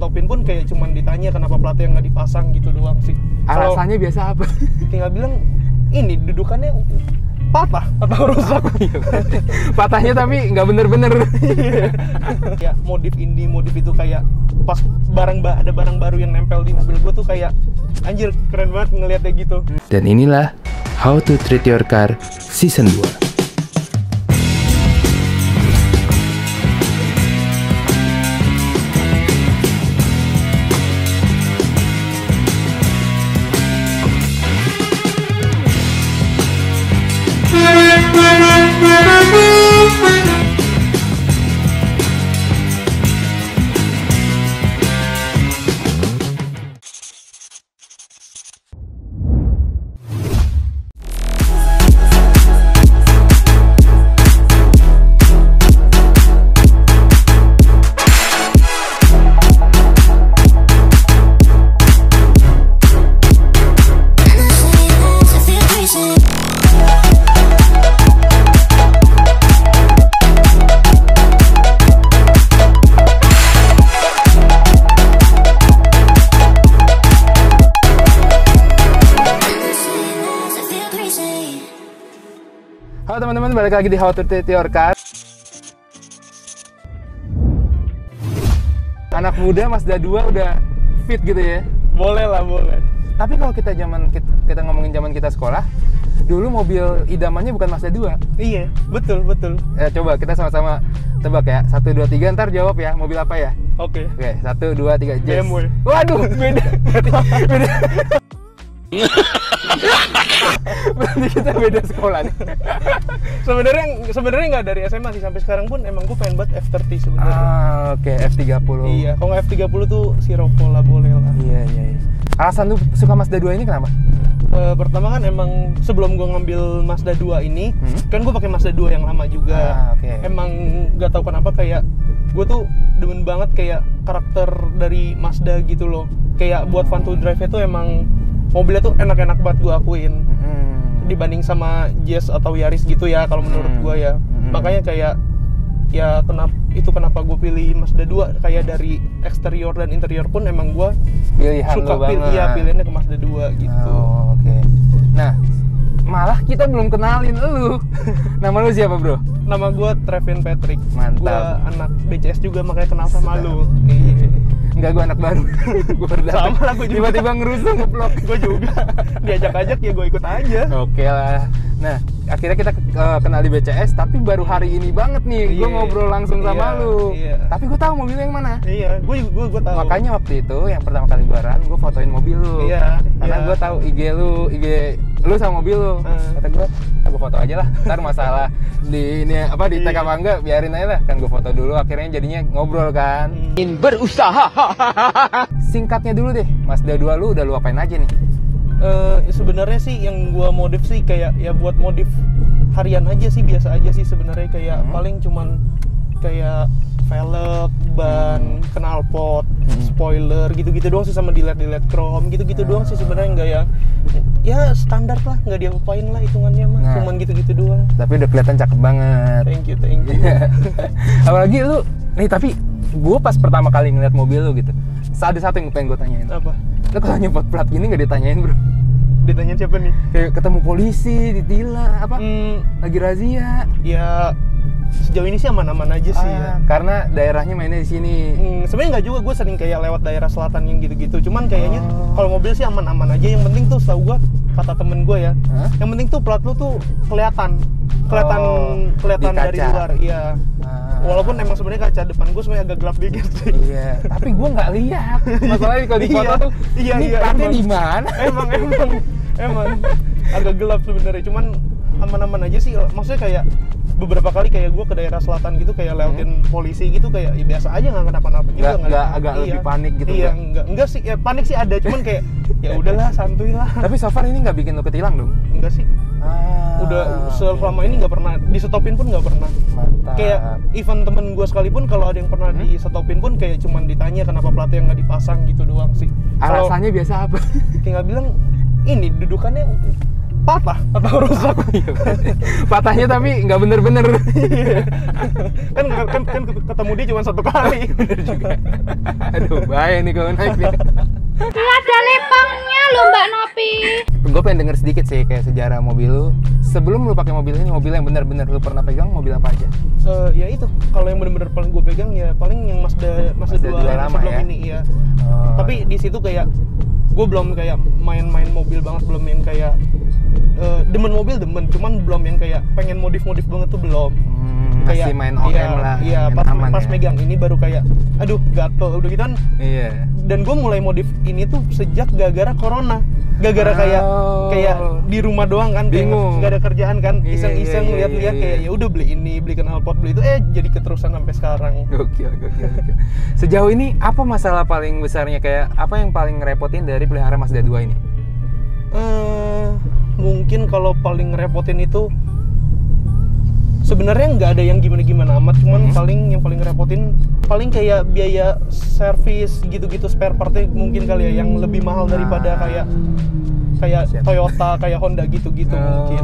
stopin pun kayak cuman ditanya kenapa platnya nggak dipasang gitu doang sih. Alasannya biasa apa? Tinggal bilang ini dudukannya patah atau rusak. Patahnya tapi nggak bener-bener. Ya modif ini modif itu kayak pas ada barang baru yang nempel di mobil gue tuh kayak anjir keren banget ngeliatnya gitu. Dan inilah How to Treat Your Car Season 2. Halo teman-teman, balik lagi di How to Treat Your Car. Anak muda Mazda 2 udah fit gitu ya? Boleh lah, boleh. Tapi kalau kita ngomongin zaman kita sekolah, dulu mobil idamannya bukan Mazda 2. Iya, betul. Coba kita sama-sama tebak ya. 1, 2, 3, ntar jawab ya, mobil apa ya? Oke. 1, 2, 3, Jazz. BMW. Waduh, beda. Berarti kita beda sekolah nih. Sebenarnya nggak dari SMA sih, sampai sekarang pun emang gue pengen banget F30 sebenarnya. Oke, F30. Iya, kalau nggak F30 tuh Sirocco lah, boleh lah. Iya. Alasan lu suka Mazda 2 ini kenapa? Pertama kan emang sebelum gue ngambil Mazda 2 ini, kan gue pakai Mazda 2 yang lama juga. Emang nggak tahu kenapa kayak gue tuh demen banget kayak karakter dari Mazda gitu loh. Kayak buat fun to drive itu emang mobilnya tuh enak-enak banget gue akuin. Dibanding sama Jazz atau Yaris gitu ya kalau menurut gue ya. Makanya kayak ya kenapa gue pilih Mazda 2, kayak dari eksterior dan interior pun emang gue suka pilihannya ke Mazda 2 gitu. Nah, malah kita belum kenalin lu. Nama lu siapa, bro? Nama gue Trevin Patrick. Mantap. Gue anak BCS juga, makanya kenal sama lu. Iya. Enggak, gue anak baru. Gue baru datang. Sama lah, gue juga. Tiba-tiba ngerusuh nge-vlog. Gue juga. Diajak-ajak ya gue ikut aja. Oke lah. Nah, akhirnya kita kenal di BCS, tapi baru hari ini banget nih gue ngobrol langsung sama lu. Tapi gue tahu mobil yang mana. Iya, gue tahu. Makanya waktu itu yang pertama kali gue fotoin mobil lu. Karena gue tahu IG lu sama mobil lu. Kata gue foto aja lah. Ntar masalah di tag apa enggak, biarin aja lah. Kan gue foto dulu, akhirnya jadinya ngobrol kan. Berusaha. Singkatnya dulu deh, Mazda 2 lu udah lu apain aja nih? Sebenarnya sih yang gua modif sih kayak ya buat modif harian aja sih, biasa aja sih sebenarnya, kayak paling cuman kayak velg, ban, knalpot, spoiler gitu-gitu doang sih, sama di LED chrome gitu-gitu doang sih sebenarnya, enggak ya standar lah, nggak diapain lah hitungannya mah. Cuman gitu-gitu doang. Tapi udah kelihatan cakep banget. Thank you. Apalagi lu nih, tapi gue pas pertama kali ngeliat mobil lu gitu, ada satu yang pengen gue tanyain. Apa? Lu kalau nyebut plat gini nggak ditanyain, bro? Ditanyain siapa nih? Kayak ketemu polisi, ditilang, lagi razia. Ya sejauh ini sih aman-aman aja sih ya. Karena daerahnya mainnya di sini. Sebenarnya nggak juga, gue sering kayak lewat daerah selatan yang gitu-gitu. Cuman kayaknya kalau mobil sih aman-aman aja. Yang penting tuh setahu gue, kata temen gue ya, yang penting tuh plat lu tuh kelihatan dari luar. Iya. Walaupun emang sebenarnya kaca depan gue sebenarnya agak gelap dikit sih. Iya. Tapi gue nggak lihat. Masalahnya kalau di foto tuh, ini platnya di mana? Emang agak gelap sebenarnya. Cuman aman-aman aja sih. Maksudnya kayak beberapa kali kayak gue ke daerah selatan gitu, kayak lewatin polisi gitu, kayak ya biasa aja, nggak kenapa-napa juga. Nggak agak lebih panik gitu? Iya, enggak sih, ya panik sih ada, cuman kayak ya udahlah, santuy lah. Tapi so far ini nggak bikin lo ketilang dong? Enggak sih. Udah selama ini nggak pernah disetopin pun, nggak pernah. Mantap. Kayak even temen gue sekalipun kalau ada yang pernah disetopin pun kayak cuman ditanya kenapa platnya nggak dipasang gitu doang sih. Alasannya biasa apa? Tinggal bilang ini dudukannya patah atau rusak. Patahnya tapi nggak bener-bener. kan ketemu dia cuma 1 kali. Bener juga. Aduh, bahaya nih kalau naik nih. Ada lepangnya loh Mbak Nopi. Gue pengen denger sedikit sih kayak sejarah mobil lu. Sebelum lu pakai mobil ini, mobil yang bener-bener lu pernah pegang mobil apa aja? Ya itu, kalau yang bener-bener paling gue pegang ya paling yang Mazda 2 lama sebelum ya? ini ya. Tapi di situ kayak gue belum kayak main-main mobil banget, belum yang kayak demen mobil demen, cuman belum yang kayak pengen modif-modif banget tuh belum. Masih main OM lah. Iya, pas megang ini baru kayak aduh gatel udah gitu kan. Iya. Dan gue mulai modif ini tuh sejak gara-gara corona. Gara-gara kayak di rumah doang kan, bingung, nggak ada kerjaan kan, iseng-iseng lihat-lihat kayak ya udah beli ini, beli knalpot, beli itu, jadi keterusan sampai sekarang. Gokil. Sejauh ini apa masalah paling besarnya, kayak apa yang paling ngerepotin dari pelihara Mazda 2 ini? Mungkin kalau paling ngerepotin itu sebenarnya nggak ada yang gimana-gimana amat, cuman yang paling ngerepotin paling kayak biaya servis gitu-gitu, spare partnya mungkin kali ya yang lebih mahal daripada kayak Toyota, kayak Honda gitu-gitu mungkin.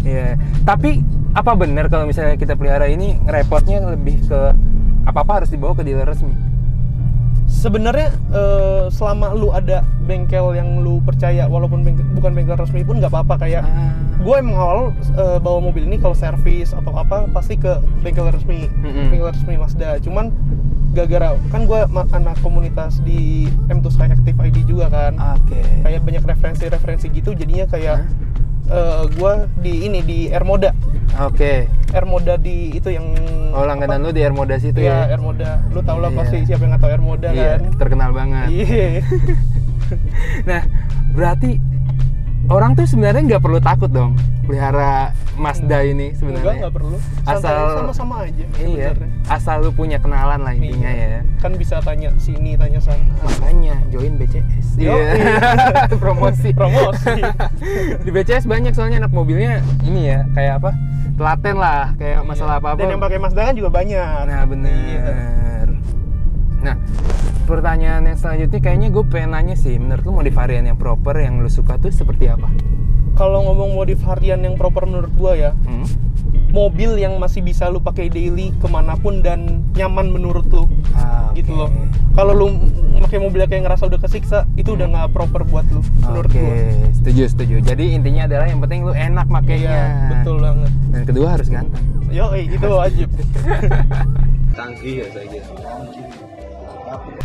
Iya. Tapi apa benar kalau misalnya kita pelihara ini ngerepotnya lebih ke apa-apa harus dibawa ke dealer resmi? Sebenarnya selama lu ada bengkel yang lu percaya, walaupun bukan bengkel resmi pun nggak apa-apa. Kayak gue emang awal bawa mobil ini kalau servis atau apa pasti ke bengkel resmi, bengkel resmi Mazda. Cuman gara-gara kan gue anak komunitas di M2 Sky Active ID juga kan, kayak banyak referensi gitu, jadinya kayak gue di Airmoda. Airmoda di itu yang langganan lu di Airmoda situ ya? Iya, Airmoda. Lu tau lah pasti siapa yang nggak tahu Airmoda kan? Terkenal banget. Iya. Nah, berarti orang tuh sebenarnya nggak perlu takut dong pelihara Mazda ini sebenarnya. Nggak perlu. Sama-sama aja. Iya. Asal lu punya kenalan lah intinya ya. Kan bisa tanya sini, tanya sana. Makanya join BCS. Iya. Promosi. Di BCS banyak soalnya anak mobilnya ini ya, kayak apa? Telaten lah, kayak masalah apa-apa. Dan yang pakai Mazda kan juga banyak. Nah, bener. Nah, pertanyaan yang selanjutnya kayaknya gue pengen nanya sih, menurut lu modif harian yang proper yang lu suka tuh seperti apa? Kalau ngomong modif harian yang proper menurut gue ya, mobil yang masih bisa lu pakai daily kemanapun dan nyaman menurut lu, gitu loh. Kalau lu pakai mobil kayak ngerasa udah kesiksa, itu udah nggak proper buat lu, menurut gue. Setuju. Jadi intinya adalah yang penting lu enak makainya. Iya, betul banget. Dan kedua harus ganteng. Itu wajib. Canggih ya saya kira.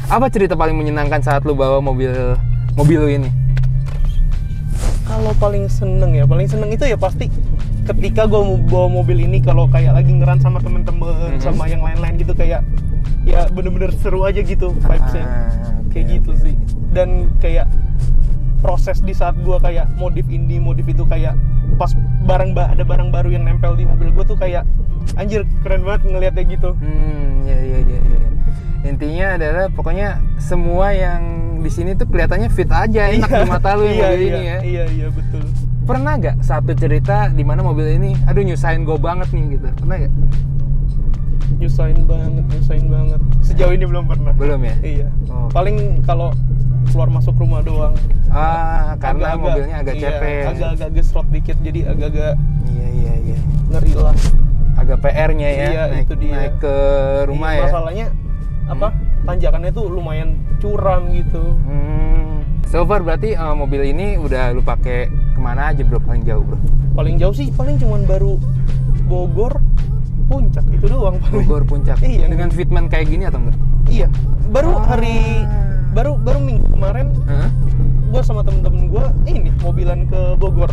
Apa cerita paling menyenangkan saat lu bawa mobil lu ini? Kalau paling seneng itu ya pasti ketika gue bawa mobil ini, kalau kayak lagi ngeran sama temen-temen, sama yang lain-lain gitu, kayak ya bener-bener seru aja gitu vibes-nya. Gitu sih. Dan kayak proses di saat gue kayak modif itu kayak pas ada barang baru yang nempel di mobil gue tuh kayak anjir keren banget ngeliatnya gitu. Iya. Intinya adalah pokoknya semua yang di sini tuh kelihatannya fit aja, enak di mata lu yang mobil ini ya. Iya betul. Pernah gak satu cerita di mana mobil ini aduh nyusahin gue banget nih gitu? Pernah gak? Nyusahin banget. Sejauh ini belum pernah. Belum ya? Iya. Paling kalau keluar masuk rumah doang. Karena mobilnya agak cepet. Agak gesrot dikit, jadi agak Iya. ngeri lah. Agak PR-nya ya. Iya, itu dia. Naik ke rumah ya. Masalahnya tanjakannya tuh lumayan curam gitu. So far berarti mobil ini udah lu pakai kemana aja bro, paling jauh bro? Paling jauh sih paling cuman baru Bogor, Puncak, itu doang paling. Bogor, Puncak. Iya. Dengan fitment kayak gini atau enggak? Iya. Baru minggu kemarin gue sama temen-temen gue ini mobilan ke Bogor.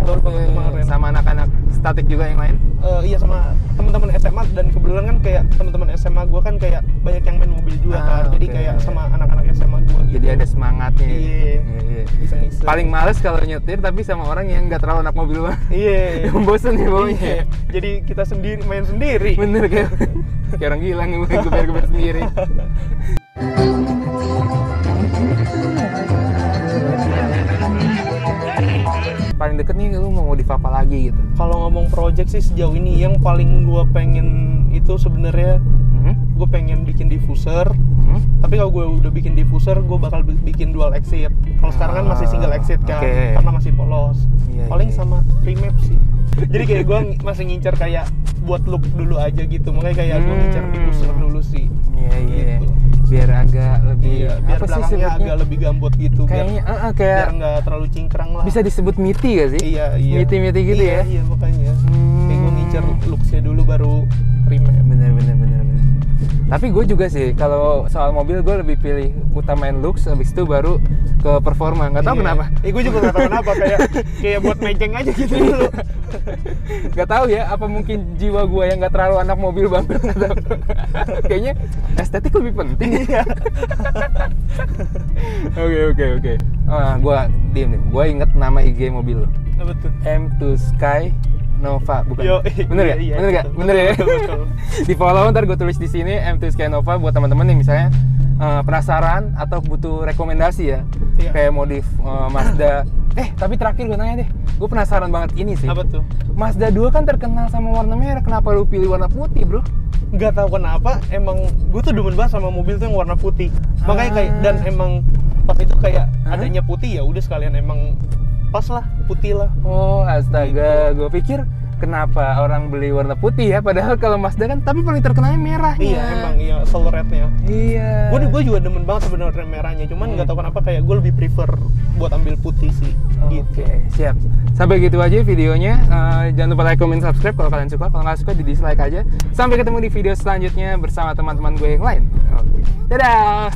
Baru kemarin. Sama anak-anak statik juga yang lain? Iya, sama teman-teman SMA, dan kebetulan kan kayak teman-teman SMA gue kan kayak banyak yang main mobil juga kan. Jadi kayak sama anak-anak SMA gue gitu. Jadi ada semangatnya. Iya. Iseng-iseng. Paling males kalau nyetir tapi sama orang yang nggak terlalu anak mobil mah. Iya. Yang bosen ya bawanya. Iya. Jadi kita main sendiri. Bener kayak orang gila ngeber-geber sendiri. Paling deket nih lu mau modif apa lagi gitu? Kalau ngomong project sih sejauh ini yang paling gue pengen itu sebenarnya gue pengen bikin diffuser, Tapi kalau gue udah bikin diffuser, gue bakal bikin dual exit. Kalau sekarang kan masih single exit kan, karena masih polos. Paling sama remap sih. Jadi kayak gue masih ngincer kayak buat look dulu aja gitu. Makanya kayak gue ngincer diffuser dulu sih. Iya. Gitu. Biar agak lebih biar belakangnya agak lebih gambut gitu. Kayaknya biar nggak terlalu cingkrang lah. Bisa disebut miti gak sih? Iya. Miti gitu ya? Iya makanya. Kayak gue ngincer looksnya dulu baru remap. Bener. Tapi gue juga sih kalau soal mobil gue lebih pilih utamain looks, habis itu baru ke performa. Nggak tahu kenapa. Gue juga nggak tahu kenapa, kayak buat mejeng aja gitu dulu. Nggak tahu ya, apa mungkin jiwa gue yang nggak terlalu anak mobil banget. Kayaknya estetik lebih penting. Oke. Gue diem nih. Gue inget nama IG mobil lo. Apa tuh? M2 Sky Nova, bukan? Bener ya? Iya, bener gak? Bener ya? Betul. Di follow, ntar gue tulis di sini M2 Sky Nova buat teman-teman yang misalnya penasaran atau butuh rekomendasi ya, kayak modif Mazda. Tapi terakhir gue nanya deh, gue penasaran banget ini sih. Apa tuh? Mazda 2 kan terkenal sama warna merah, kenapa lu pilih warna putih, bro? Nggak tahu kenapa, emang gue tuh demen banget sama mobil tuh yang warna putih. Makanya kayak, dan emang pas itu kayak adanya putih, ya udah sekalian emang pas lah, putih lah. Oh astaga, gue pikir kenapa orang beli warna putih ya, padahal kalau Mazda kan, tapi paling terkenalnya merahnya. Iya emang, iya soul red-nya. Iya. Gue juga demen banget sebenarnya merahnya, cuman nggak tahu kenapa kayak gue lebih prefer buat ambil putih sih. Oke, siap. Sampai gitu aja videonya. Jangan lupa like, comment, subscribe kalau kalian suka. Kalau nggak suka di dislike aja. Sampai ketemu di video selanjutnya bersama teman-teman gue yang lain. Oke, dadah.